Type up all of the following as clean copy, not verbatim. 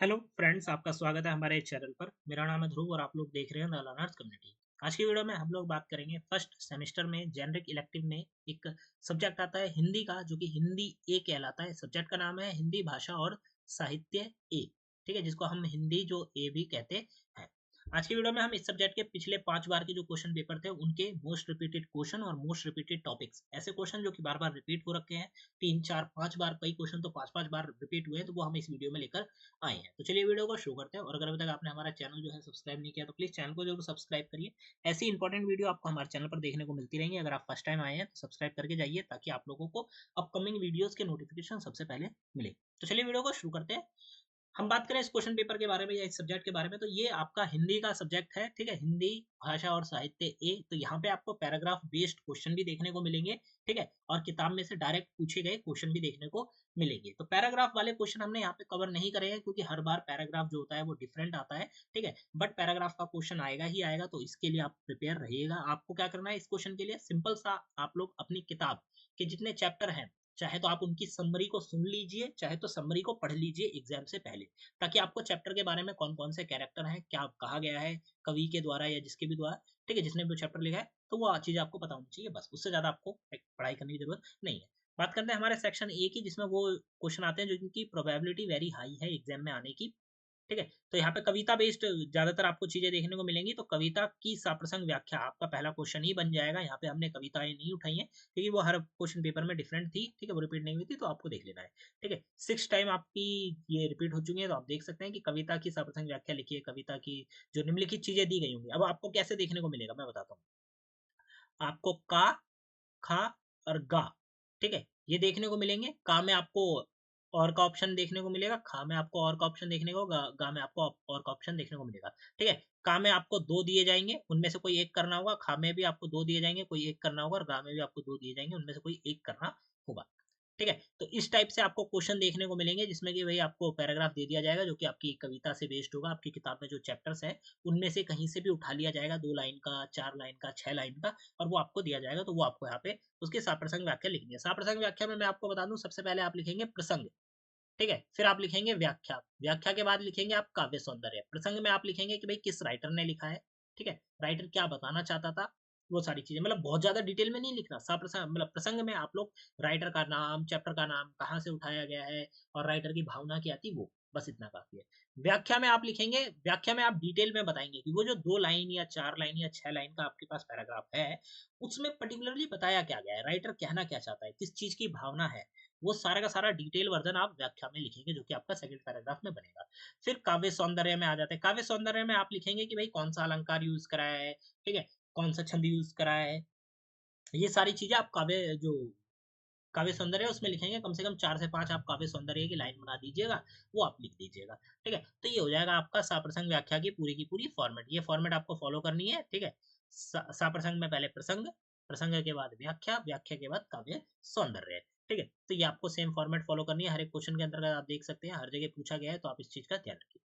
Hello friends, आपका स्वागत है हमारे चैनल पर। मेरा नाम है ध्रुव और आप लोग देख रहे हैं द लर्नर्स कम्युनिटी। आज की वीडियो में हम लोग बात करेंगे फर्स्ट सेमेस्टर में जेनरिक इलेक्टिव में एक सब्जेक्ट आता है हिंदी का, जो कि हिंदी ए कहलाता है। सब्जेक्ट का नाम है हिंदी भाषा और साहित्य ए, ठीक है, जिसको हम हिंदी जो ए भी कहते हैं। आज की वीडियो में हम इस सब्जेक्ट के पिछले 5 बार के जो क्वेश्चन पेपर थे उनके मोस्ट रिपीटेड क्वेश्चन और मोस्ट रिपीटेड टॉपिक्स, ऐसे क्वेश्चन जो कि बार बार रिपीट हो रखे हैं, 3 4 5 बार, कई क्वेश्चन तो 5 5 बार रिपीट हुए हैं, तो वो हम इस वीडियो में लेकर आए हैं। तो चलिए वीडियो को शुरू करते हैं। और अगर अभी तक आपने हमारा चैनल जो है सब्सक्राइब नहीं किया तो प्लीज चैनल को जरूर सब्सक्राइब करिए। ऐसी इंपॉर्टेंट वीडियो आपको हमारे चैनल पर देखने को मिलती रहेंगी। अगर आप फर्स्ट टाइम आए हैं तो सब्सक्राइब करके जाइए, ताकि आप लोगों को अपकमिंग वीडियोस के नोटिफिकेशन सबसे पहले मिले। तो चलिए वीडियो को शुरू करते हैं। हम बात करें इस क्वेश्चन पेपर के बारे में या इस सब्जेक्ट के बारे में, तो ये आपका हिंदी का सब्जेक्ट है, ठीक है, हिंदी भाषा और साहित्य ए। तो यहाँ पे आपको पैराग्राफ बेस्ड क्वेश्चन भी देखने को मिलेंगे, ठीक है, और किताब में से डायरेक्ट पूछे गए क्वेश्चन भी देखने को मिलेंगे। तो पैराग्राफ वाले क्वेश्चन हमने यहाँ पे कवर नहीं करे हैं, क्योंकि हर बार पैराग्राफ जो होता है वो डिफरेंट आता है, ठीक है, बट पैराग्राफ का क्वेश्चन आएगा ही आएगा, तो इसके लिए आप प्रिपेयर रहिएगा। आपको क्या करना है इस क्वेश्चन के लिए, सिंपल सा आप लोग अपनी किताब के जितने चैप्टर हैं, चाहे तो आप उनकी समरी को सुन लीजिए, चाहे तो समरी को पढ़ लीजिए एग्जाम से पहले, ताकि आपको चैप्टर के बारे में कौन कौन से कैरेक्टर हैं, क्या कहा गया है कवि के द्वारा या जिसके भी द्वारा, ठीक है, जिसने भी चैप्टर लिखा है, तो वो चीज आपको पता होनी चाहिए। बस उससे ज्यादा आपको पढ़ाई करने की जरूरत नहीं है। बात करते हैं हमारे सेक्शन ए की, जिसमें वो क्वेश्चन आते हैं जो जिनकी प्रोबेबिलिटी वेरी हाई है एग्जाम में आने की, ठीक है। तो यहाँ पे कविता बेस्ड ज्यादातर आपको चीजें देखने को मिलेंगी। तो कविता की साप्रसंग व्याख्या आपका पहला क्वेश्चन ही बन जाएगा। यहाँ पे हमने कविताएं नहीं उठाई है, क्योंकि वो हर क्वेश्चन पेपर में डिफरेंट थी, ठीक है, वो रिपीट नहीं हुई थी, तो आपको देख लेना है, ठीक है। 6 टाइम आपकी ये रिपीट हो चुकी है, तो आप देख सकते हैं कि कविता की साप्रसंग व्याख्या लिखिए, कविता की जो निम्नलिखित चीजें दी गई होंगी। अब आपको कैसे देखने को मिलेगा मैं बताता हूँ। आपको का, खा और गा, ठीक है, ये देखने को मिलेंगे। का में आपको और का ऑप्शन देखने को मिलेगा, खा में आपको और का ऑप्शन देखने को, गा में आपको और का ऑप्शन देखने को मिलेगा, ठीक है। का में आपको 2 दिए जाएंगे, उनमें से कोई एक करना होगा। खा में भी आपको 2 दिए जाएंगे, कोई एक करना होगा, और गा में भी आपको 2 दिए जाएंगे, उनमें से कोई एक करना होगा, ठीक है। तो इस टाइप से आपको क्वेश्चन देखने को मिलेंगे, जिसमें कि भाई आपको पैराग्राफ दे दिया जाएगा, जो कि आपकी कविता से बेस्ड होगा। आपकी किताब में जो चैप्टर्स है उनमें से कहीं से भी उठा लिया जाएगा, 2 लाइन का, 4 लाइन का, 6 लाइन का, और वो आपको दिया जाएगा। तो वो आपको यहाँ पे उसके साप्रसंग व्याख्या लिखनी है। साप्रसंग व्याख्या में मैं आपको बता दूं, सबसे पहले आप लिखेंगे प्रसंग, ठीक है, फिर आप लिखेंगे व्याख्या, व्याख्या के बाद लिखेंगे आप काव्य सौंदर्य। प्रसंग में आप लिखेंगे कि भाई किस राइटर ने लिखा है, ठीक है, राइटर क्या बताना चाहता था, वो सारी चीजें, मतलब बहुत ज्यादा डिटेल में नहीं लिखना। साप्रसंग मतलब प्रसंग में आप लोग राइटर का नाम, चैप्टर का नाम, कहाँ से उठाया गया है, और राइटर की भावना क्या थी, वो बस इतना काफी है। व्याख्या में आप लिखेंगे, व्याख्या में आप डिटेल में बताएंगे कि वो जो 2 लाइन या 4 लाइन या 6 लाइन का आपके पास पैराग्राफ है, उसमें पर्टिकुलरली बताया क्या गया है, राइटर कहना क्या चाहता है, किस चीज की भावना है, वो सारा का सारा डिटेल वर्जन आप व्याख्या में लिखेंगे, जो कि आपका सेकंड पैराग्राफ में बनेगा। फिर काव्य सौंदर्य में आ जाते हैं। काव्य सौंदर्य में आप लिखेंगे कि भाई कौन सा अलंकार यूज कराया है, ठीक है, कौन सा छंद यूज कराया है, ये सारी चीजें आप काव्य जो काव्य सौंदर्य उसमें लिखेंगे। कम से कम 4 से 5 आप काव्य सौंदर्य की लाइन बना दीजिएगा, वो आप लिख दीजिएगा, ठीक है। तो ये हो जाएगा आपका साप्रसंग व्याख्या की पूरी फॉर्मेट। ये फॉर्मेट आपको फॉलो करनी है, ठीक है। साप्रसंग में पहले प्रसंग, प्रसंग के बाद व्याख्या, व्याख्या के बाद काव्य सौंदर्य, ठीक है। तो ये आपको सेम फॉर्मेट फॉलो करनी है। हर एक क्वेश्चन के अंतर्गत आप देख सकते हैं, हर जगह पूछा गया है, तो आप इस चीज का ध्यान रखिए।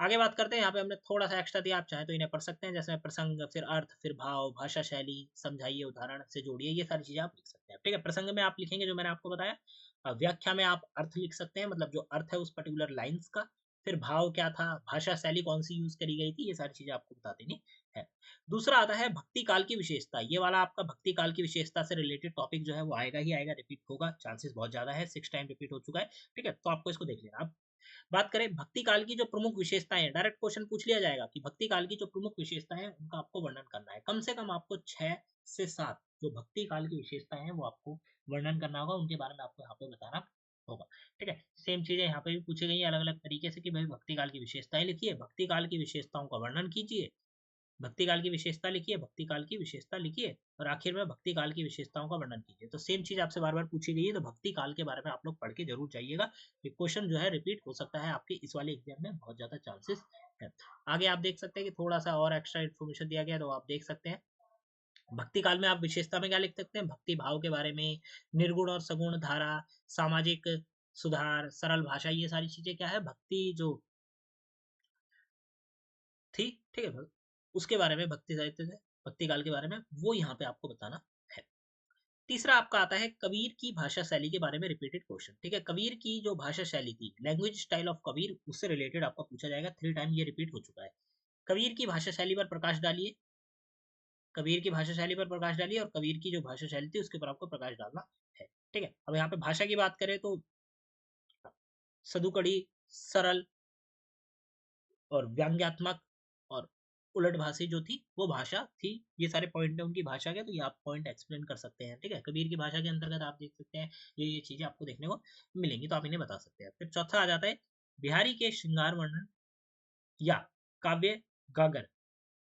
आगे बात करते हैं। यहाँ पे हमने थोड़ा सा एक्स्ट्रा दिया, आप चाहें तो इन्हें पढ़ सकते हैं, जैसे प्रसंग, फिर अर्थ, फिर भाव, भाषा शैली, समझाइए, उदाहरण से जोड़िए, ये सारी चीजें आप लिख सकते हैं, ठीक है। प्रसंग में आप लिखेंगे जो मैंने आपको बताया। व्याख्या में आप अर्थ लिख सकते हैं, मतलब जो अर्थ है उस पर्टिकुलर लाइंस का। फिर भाव क्या था, भाषा शैली कौन सी यूज करी गई थी, ये सारी चीजें आपको बता देनी है। दूसरा आता है भक्ति काल की विशेषता। ये वाला आपका भक्ति काल की विशेषता से रिलेटेड टॉपिक जो है वो आएगा ही आएगा, रिपीट होगा, चांसेस बहुत ज्यादा है, 6 टाइम रिपीट हो चुका है, ठीक है। तो आपको इसको देख लेना। अब बात करें भक्ति काल की जो प्रमुख विशेषताएं, डायरेक्ट क्वेश्चन पूछ लिया जाएगा कि भक्ति काल की जो प्रमुख विशेषताएं हैं उनका आपको वर्णन करना है। कम से कम आपको 6 से 7 जो भक्ति काल की विशेषताएं हैं वो आपको वर्णन करना होगा, उनके बारे में आपको यहाँ पे बताना होगा, ठीक है। सेम चीजें यहाँ पे भी पूछी गई है अलग अलग तरीके से कि भाई भक्ति काल की विशेषताएं लिखिए, भक्ति काल की विशेषताओं का वर्णन कीजिए, भक्ति काल की विशेषता लिखिए, भक्ति काल की विशेषता लिखिए, और आखिर में भक्ति काल की विशेषताओं का वर्णन कीजिए। तो सेम चीज आपसे बार बार पूछी गई है, तो भक्ति काल के बारे में आप लोग पढ़ के जरूर जाइएगा। ये क्वेश्चन जो है रिपीट हो सकता है आपके इस वाले एग्जाम में, बहुत ज्यादा चांसेस है। आगे आप देख सकते हैं कि थोड़ा सा और एक्स्ट्रा इन्फॉर्मेशन दिया गया है, तो आप देख सकते हैं भक्ति काल में आप विशेषता में क्या लिख सकते हैं, भक्ति भाव के बारे में, निर्गुण और सगुण धारा, सामाजिक सुधार, सरल भाषा, ये सारी चीजें क्या है, भक्ति जो थी, ठीक है, उसके बारे में, भक्ति साहित्य से भक्ति काल के बारे में वो यहाँ पे आपको बताना है। तीसरा आपका आता है कबीर की भाषा शैली के बारे में रिपीटेड क्वेश्चन। ठीक है, कबीर की जो भाषा शैली थी, लैंग्वेज स्टाइल ऑफ कबीर, उससे रिलेटेड आपका पूछा जाएगा। 3 टाइम ये रिपीट हो चुका है। कबीर की भाषा शैली पर प्रकाश डालिए, कबीर की भाषा शैली पर प्रकाश डालिए, और कबीर की जो भाषा शैली थी उसके ऊपर आपको प्रकाश डालना है। ठीक है, अब यहाँ पे भाषा की बात करें तो सदुकड़ी, सरल और व्यंग्यात्मक और उलटभाषी जो थी वो भाषा थी। ये सारे पॉइंट है उनकी भाषा के, तो ये आप पॉइंट एक्सप्लेन कर सकते हैं। ठीक है, कबीर की भाषा के अंतर्गत आप देख सकते हैं ये चीजें आपको देखने को मिलेंगी, तो आप इन्हें बता सकते हैं। फिर चौथा आ जाता है बिहारी के श्रृंगार वर्णन या काव्य गागर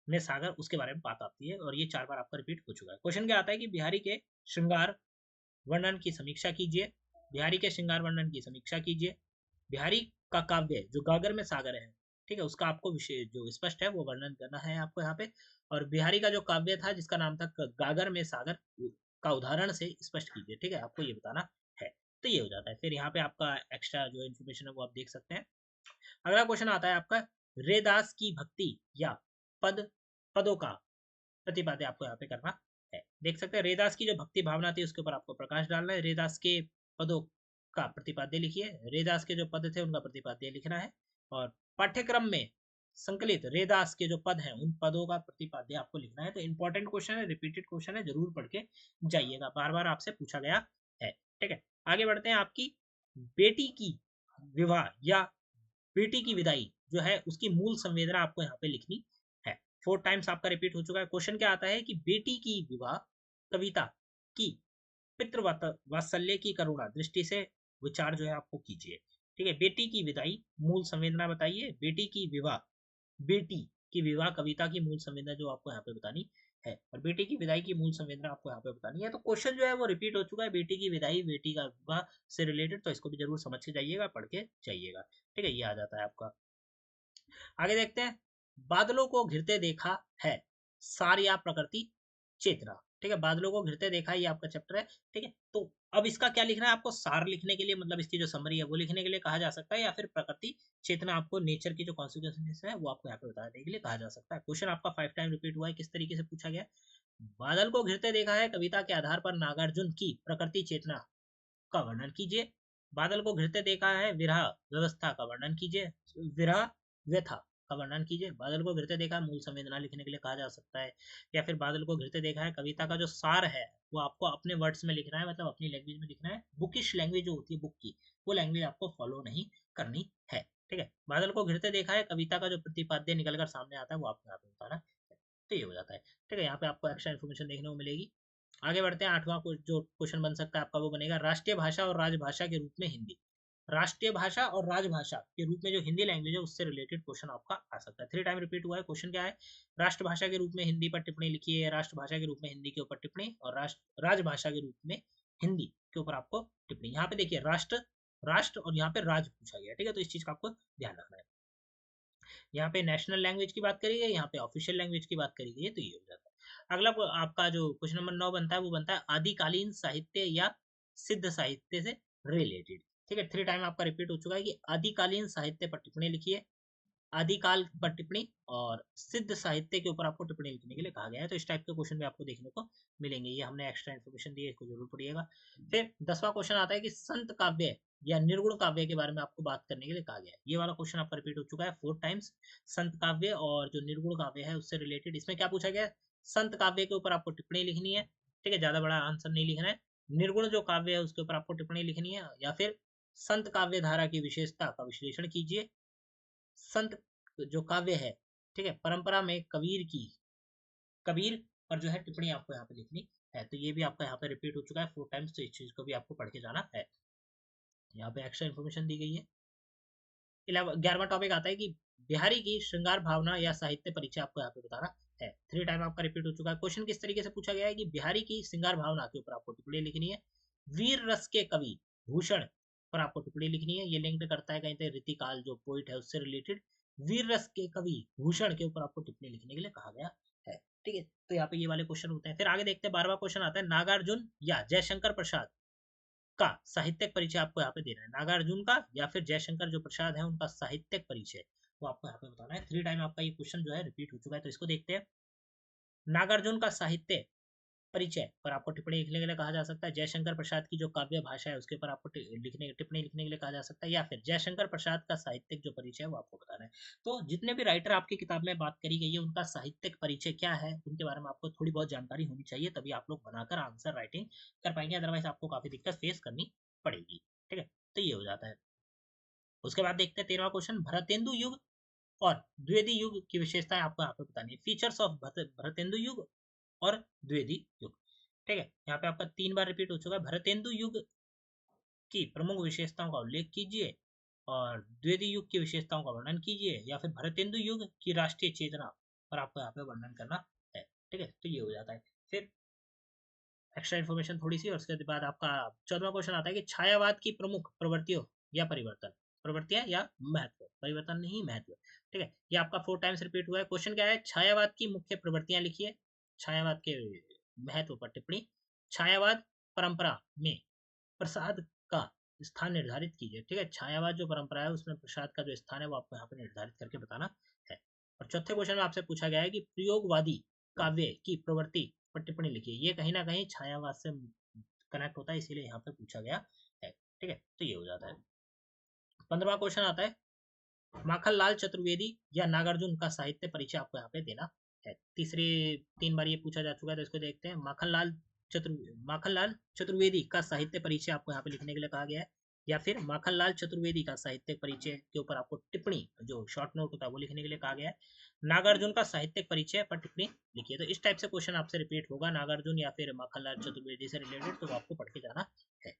में सागर, उसके बारे में बात आती है, और ये 4 बार आपका रिपीट हो चुका है। क्वेश्चन क्या आता है कि बिहारी के श्रृंगार वर्णन की समीक्षा कीजिए, बिहारी के श्रृंगार वर्णन की समीक्षा कीजिए, बिहारी का काव्य जो गागर में सागर है, ठीक है, उसका आपको विषय जो स्पष्ट है वो वर्णन करना है आपको यहाँ पे। और बिहारी का जो काव्य था जिसका नाम था गागर में सागर, का उदाहरण से स्पष्ट कीजिए। ठीक है, आपको ये बताना है। तो ये हो जाता है। फिर यहाँ पे आपका एक्स्ट्रा जो इन्फॉर्मेशन है वो आप देख सकते हैं। अगला क्वेश्चन आता है आपका रेदास की भक्ति या पदों का प्रतिपाद्य आपको यहाँ पे करना है। देख सकते हैं रेदास की जो भक्ति भावना थी उसके ऊपर आपको प्रकाश डालना है। रेदास के पदों का प्रतिपाद्य लिखिए, रेदास के जो पद थे उनका प्रतिपाद्य लिखना है। और पाठ्यक्रम में संकलित रेदास के जो पद हैं उन पदों का प्रतिपाद्य आपको लिखना है। तो इंपॉर्टेंट क्वेश्चन है, रिपीटेड क्वेश्चन है, जरूर पढ़ के जाइएगा, बार बार आपसे पूछा गया है। ठीक है, आगे बढ़ते हैं। आपकी बेटी की विवाह या बेटी की विदाई जो है उसकी मूल संवेदना आपको यहाँ पे लिखनी है। 4 टाइम्स आपका रिपीट हो चुका है। क्वेश्चन क्या आता है कि बेटी की विवाह कविता की पितृवात्सल्य की करुणा दृष्टि से विचार जो है आपको कीजिए। ठीक है, बेटी की विदाई मूल संवेदना बताइए, बेटी की विवाह, बेटी की विवाह कविता की मूल संवेदना जो आपको यहाँ पे बतानी है, और बेटी की विदाई की मूल संवेदना आपको यहाँ पे बतानी है। तो क्वेश्चन जो है वो रिपीट हो चुका है, बेटी की विदाई, बेटी का विवाह से रिलेटेड, तो इसको भी जरूर समझ के जाइएगा, पढ़ के जाइएगा। ठीक है, ये आ जाता है आपका। आगे देखते हैं, बादलों को घिरते देखा है, सार या प्रकृति चेतना। ठीक है, बादलों को घिरते देखा, ये आपका चैप्टर है। ठीक है, तो अब इसका क्या लिखना है आपको, सार लिखने के लिए, मतलब इसकी जो समरी है वो लिखने के लिए कहा जा सकता है, या फिर प्रकृति चेतना, आपको नेचर की जो कॉन्सिक्वेंसेस है वो आपको यहाँ पे बताने के लिए कहा जा सकता है। क्वेश्चन आपका 5 टाइम रिपीट हुआ है, किस तरीके से पूछा गया। बादल को घिरते देखा है कविता के आधार पर नागार्जुन की प्रकृति चेतना का वर्णन कीजिए। बादल को घिरते देखा है विरह व्यवस्था का वर्णन कीजिए, विरह व्यथा का वर्णन कीजिए। बादल को घिरते देखा है मूल संवेदना लिखने के लिए कहा जा सकता है, या फिर बादल को घिरते देखा है कविता का जो सार है वो आपको अपने वर्ड्स में लिखना है, मतलब अपनी लैंग्वेज में लिखना है। बुकिश लैंग्वेज जो होती है बुक की, वो लैंग्वेज आपको फॉलो नहीं करनी है। ठीक है, बादल को घिरते देखा है कविता का जो प्रतिपाद्य निकलकर सामने आता है वो आपको यहाँ पे बताना है। तो ये हो जाता है। ठीक है, यहाँ पे आपको एक्स्ट्रा इन्फॉर्मेशन देखने को मिलेगी। आगे बढ़ते हैं। 8वां जो क्वेश्चन बन सकता है आपका वो बनेगा राष्ट्रीय भाषा और राजभाषा के रूप में हिंदी। राष्ट्रीय भाषा और राजभाषा के रूप में जो हिंदी लैंग्वेज है उससे रिलेटेड क्वेश्चन आपका आ सकता है। 3 टाइम रिपीट हुआ है। क्वेश्चन क्या है, राष्ट्रभाषा के रूप में हिंदी पर टिप्पणी लिखिए, राष्ट्रभाषा के रूप में हिंदी के ऊपर टिप्पणी, और राजभाषा के रूप में हिंदी के ऊपर आपको टिप्पणी। यहाँ पे देखिए राष्ट्र और यहाँ पे राज पूछा गया। ठीक है, तो इस चीज का आपको ध्यान रखना है। यहाँ पे नेशनल लैंग्वेज की बात करी गई, यहाँ पे ऑफिशियल लैंग्वेज की बात करी गई है, तो ये हो जाता है। अगला आपका जो क्वेश्चन नंबर 9 बनता है वो बनता है आदिकालीन साहित्य या सिद्ध साहित्य से रिलेटेड। ठीक है, 3 टाइम आपका रिपीट हो चुका है कि आदिकालीन साहित्य पर टिप्पणी लिखिए, आदिकाल पर टिप्पणी, और सिद्ध साहित्य के ऊपर आपको टिप्पणी लिखने के लिए कहा गया है। तो इस टाइप के क्वेश्चन भी आपको देखने को मिलेंगे, ये हमने एक्स्ट्रा इन्फॉर्मेशन दी है, इसको जरूर पढ़िएगा। फिर 10वां क्वेश्चन आता है कि संत काव्य या निर्गुण काव्य के बारे में आपको बात करने के लिए कहा गया है। ये वाला क्वेश्चन आपका रिपीट हो चुका है 4 टाइम्स। संत काव्य और जो निर्गुण काव्य है उससे रिलेटेड इसमें क्या पूछा गया है, संत काव्य के ऊपर आपको टिप्पणी लिखनी है। ठीक है, ज्यादा बड़ा आंसर नहीं लिखना है। निर्गुण जो काव्य है उसके ऊपर आपको टिप्पणी लिखनी है, या फिर संत काव्य धारा की विशेषता का विश्लेषण कीजिए। संत जो काव्य है, ठीक है, परंपरा में कबीर पर जो है टिप्पणी आपको यहाँ पे लिखनी है। तो ये भी आपका यहाँ पे रिपीट हो चुका है 4 टाइम्स, तो इस चीज को भी आपको पढ़ के जाना है। यहाँ पे एक्स्ट्रा इन्फॉर्मेशन दी गई है। 11वां टॉपिक आता है कि बिहारी की श्रृंगार भावना या साहित्य परिचय आपको यहाँ पे बताना है। 3 टाइम आपका रिपीट हो चुका है। क्वेश्चन किस तरीके से पूछा गया है कि बिहारी की श्रृंगार भावना के ऊपर आपको टिप्पणी लिखनी है। वीर रस के कवि भूषण पर आपको टिप्पणी लिखनी है। ये लिंक्ड करता है कहीं पे रीतिकाल जो पोइट है उससे रिलेटेड। वीर रस के कवि भूषण के ऊपर आपको टिप्पणी लिखने के लिए कहा गया है। ठीक है, तो यहाँ पे ये वाले क्वेश्चन होते हैं। फिर आगे देखते हैं 12वां क्वेश्चन आता है नागार्जुन या जयशंकर प्रसाद का साहित्यिक परिचय आपको यहाँ पे देना है। नागार्जुन का या फिर जयशंकर जो प्रसाद है उनका साहित्यिक परिचय वो आपको यहाँ पे बताना है। 3 टाइम आपका ये क्वेश्चन जो है रिपीट हो चुका है, तो इसको देखते हैं। नागार्जुन का साहित्य परिचय पर आपको टिप्पणी लिखने के लिए कहा जा सकता है। जयशंकर प्रसाद की जो काव्य भाषा है उसके ऊपर आपको टिप्पणी लिखने के लिए कहा जा सकता है, या फिर जयशंकर प्रसाद का साहित्यिक जो परिचय है वो आपको बताना है। तो जितने भी राइटर आपकी किताब में बात करी गई है उनका साहित्यिक परिचय क्या है, उनके बारे में आपको थोड़ी बहुत जानकारी होनी चाहिए, तभी आप लोग बनाकर आंसर राइटिंग कर पाएंगे, अदरवाइज आपको काफी दिक्कत फेस करनी पड़ेगी। ठीक है, तो ये हो जाता है। उसके बाद देखते हैं 13वां क्वेश्चन, भरतेंदु युग और द्विवेदी युग की विशेषताएं आपको यहाँ पे बतानी है। फीचर्स ऑफ भरतेंदु युग और द्विवेदी युग। ठीक है, यहाँ पे आपका 3 बार रिपीट हो चुका है। भरतेंदु युग की प्रमुख विशेषताओं का उल्लेख कीजिए और द्विवेदी युग की विशेषताओं का वर्णन कीजिए, या फिर भरतेंदु युग की राष्ट्रीय चेतना पर आपको यहाँ पे वर्णन करना है। ठीक है, तो ये हो जाता है। फिर एक्स्ट्रा इन्फॉर्मेशन थोड़ी सी, और उसके बाद आपका 14वां क्वेश्चन आता है कि छायावाद की प्रमुख प्रवृत्तियों या परिवर्तन, प्रवृत्तियां या महत्व, परिवर्तन नहीं महत्व। ठीक है, ये आपका 4 टाइम्स रिपीट हुआ है। क्वेश्चन क्या है, छायावाद की मुख्य प्रवृत्तियां लिखिए, छायावाद के महत्व पर टिप्पणी, छायावाद परंपरा में प्रसाद का स्थान निर्धारित कीजिए। ठीक है, छायावाद जो परंपरा है उसमें प्रसाद का जो स्थान है वो आपको यहाँ पे निर्धारित करके बताना है। और चौथे क्वेश्चन में आपसे पूछा गया है कि प्रयोगवादी काव्य की प्रवृत्ति पर टिप्पणी लिखिए। ये कहीं ना कहीं छायावाद से कनेक्ट होता है, इसीलिए यहाँ पे पूछा गया है। ठीक है, तो ये हो जाता है। 15वां क्वेश्चन आता है, माखनलाल चतुर्वेदी या नागार्जुन का साहित्य परिचय आपको यहाँ पे देना है। तीसरी 3 बार ये पूछा जा चुका है, तो इसको देखते हैं। माखनलाल चतुर्वेदी का साहित्य परिचय आपको यहाँ पे लिखने के लिए कहा गया है, या फिर माखनलाल चतुर्वेदी का साहित्य परिचय के ऊपर आपको टिप्पणी जो शॉर्ट नोट होता है वो लिखने के लिए कहा गया है। नागार्जुन का साहित्यिक परिचय पर टिप्पणी लिखिए। तो इस टाइप से क्वेश्चन आपसे रिपीट होगा, नागार्जुन या फिर माखनलाल चतुर्वेदी से रिलेटेड, तो आपको पढ़ के जाना है।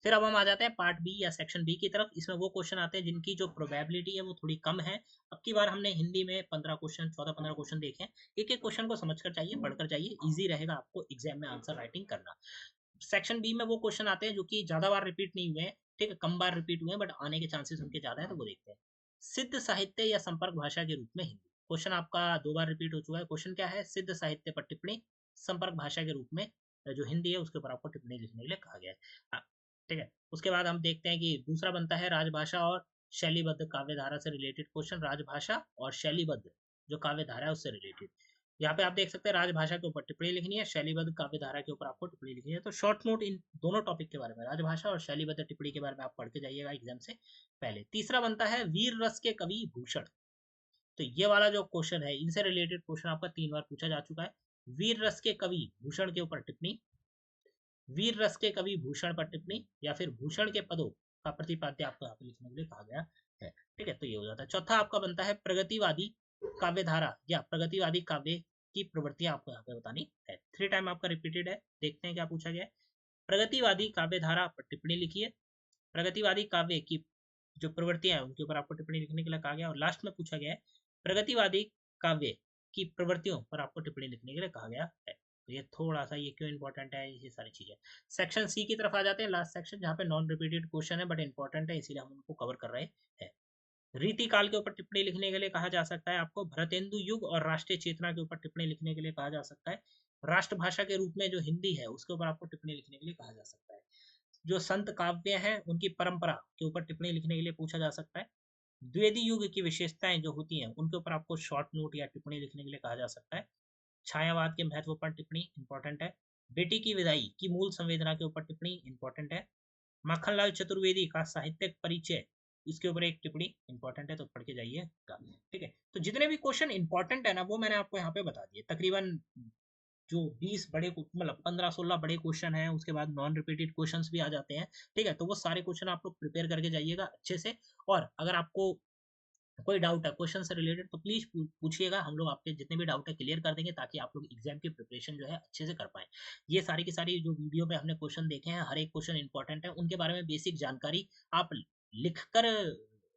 फिर अब हम आ जाते हैं पार्ट बी या सेक्शन बी की तरफ। इसमें वो क्वेश्चन आते हैं जिनकी जो प्रोबेबिलिटी है वो थोड़ी कम है। अब की बार हमने हिंदी में 15 क्वेश्चन, 14-15 क्वेश्चन देखे हैं। एक एक क्वेश्चन को समझकर चाहिए, पढ़कर चाहिए, इजी रहेगा आपको एग्जाम में आंसर राइटिंग करना। सेक्शन बी में वो क्वेश्चन आते हैं जो कि ज्यादा बार रिपीट नहीं हुए हैं, ठीक है, कम बार रिपीट हुए हैं, बट आने के चांसेस उनके ज्यादा है, तो वो देखते हैं। सिद्ध साहित्य या संपर्क भाषा के रूप में हिंदी, क्वेश्चन आपका 2 बार रिपीट हो चुका है। क्वेश्चन क्या है, सिद्ध साहित्य पर टिप्पणी, संपर्क भाषा के रूप में जो हिंदी है उसके ऊपर आपको टिप्पणी लिखने के लिए कहा गया है। ठीक है, उसके बाद हम देखते हैं कि दूसरा बनता है राजभाषा और शैलीबद्ध काव्य धारा से रिलेटेड क्वेश्चन। राजभाषा और शैलीबद्ध जो काव्य धारा है उससे रिलेटेड, यहाँ पे आप देख सकते हैं राजभाषा के ऊपर टिप्पणी लिखनी है, शैलीबद्ध काव्य धारा के ऊपर आपको टिप्पणी लिखनी है। तो शॉर्ट नोट इन दोनों टॉपिक के बारे में, राजभाषा और शैलीबद्ध टिप्पणी के बारे में आप पढ़ के जाइएगा एग्जाम से पहले। तीसरा बनता है वीर रस के कवि भूषण। तो ये वाला जो क्वेश्चन है, इनसे रिलेटेड क्वेश्चन आपका 3 बार पूछा जा चुका है। वीर रस के कवि भूषण के ऊपर टिप्पणी, वीर रस के कवि भूषण पर टिप्पणी, या फिर भूषण के पदों का प्रतिपाद्य आपको यहाँ पे लिखने के लिए कहा गया है। ठीक है, तो ये हो जाता है। चौथा आपका बनता है प्रगतिवादी काव्य धारा या प्रगतिवादी काव्य की प्रवृत्तियां आपको यहाँ पे बतानी है। 3 टाइम आपका रिपीटेड है, देखते हैं क्या पूछा गया है। प्रगतिवादी काव्य धारा पर टिप्पणी लिखिए, प्रगतिवादी काव्य की जो प्रवृत्तियां हैं उनके ऊपर आपको टिप्पणी लिखने के लिए कहा गया। और लास्ट में पूछा गया है प्रगतिवादी काव्य की प्रवृत्तियों पर आपको टिप्पणी लिखने के लिए कहा गया है। तो ये थोड़ा सा, ये क्यों इंपॉर्टेंट है, ये सारी चीजें। सेक्शन सी की तरफ आ जाते हैं, लास्ट सेक्शन, जहाँ पे नॉन रिपीटेड क्वेश्चन है बट इंपॉर्टेंट है, इसीलिए हम उनको कवर कर रहे हैं। रीति काल के ऊपर टिप्पणी लिखने के लिए कहा जा सकता है आपको, भरतेंदु युग और राष्ट्रीय चेतना के ऊपर टिप्पणी लिखने के लिए कहा जा सकता है, राष्ट्रभाषा के रूप में जो हिंदी है उसके ऊपर आपको टिप्पणी लिखने के लिए कहा जा सकता है, जो संत काव्य हैं उनकी परंपरा के ऊपर टिप्पणी लिखने के लिए पूछा जा सकता है, द्विवेदी युग की विशेषताएं जो होती हैं उनके ऊपर आपको शॉर्ट नोट या टिप्पणी लिखने के लिए कहा जा सकता है, छायावाद के महत्व पर टिप्पणी इंपॉर्टेंट है, बेटी की विदाई की मूल संवेदना के ऊपर टिप्पणी इंपॉर्टेंट है, माखनलाल चतुर्वेदी का साहित्यिक परिचय, इसके ऊपर एक टिप्पणी इंपॉर्टेंट है, तो पढ़ के जाइएगा। ठीक है, तो जितने भी क्वेश्चन इंपॉर्टेंट है ना वो मैंने आपको यहाँ पे बता दिए। तकरीबन जो 20 बड़े, मतलब 15-16 बड़े क्वेश्चन हैं, उसके बाद नॉन रिपीटेड क्वेश्चंस भी आ जाते हैं। ठीक है, तो वो सारे क्वेश्चन आप लोग प्रिपेयर करके जाइएगा अच्छे से। और अगर आपको कोई डाउट है क्वेश्चन से रिलेटेड तो प्लीज पूछिएगा, हम लोग आपके जितने भी डाउट है क्लियर कर देंगे, ताकि आप लोग एग्जाम की प्रिपरेशन जो है अच्छे से कर पाए। ये सारी की सारी जो वीडियो में हमने क्वेश्चन देखे हैं, हर एक क्वेश्चन इंपॉर्टेंट है, उनके बारे में बेसिक जानकारी आप लिखकर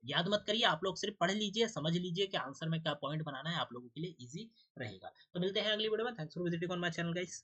याद मत करिए, आप लोग सिर्फ पढ़ लीजिए, समझ लीजिए कि आंसर में क्या पॉइंट बनाना है, आप लोगों के लिए इजी रहेगा। तो मिलते हैं अगली वीडियो में। Thanks for visiting on my channel guys.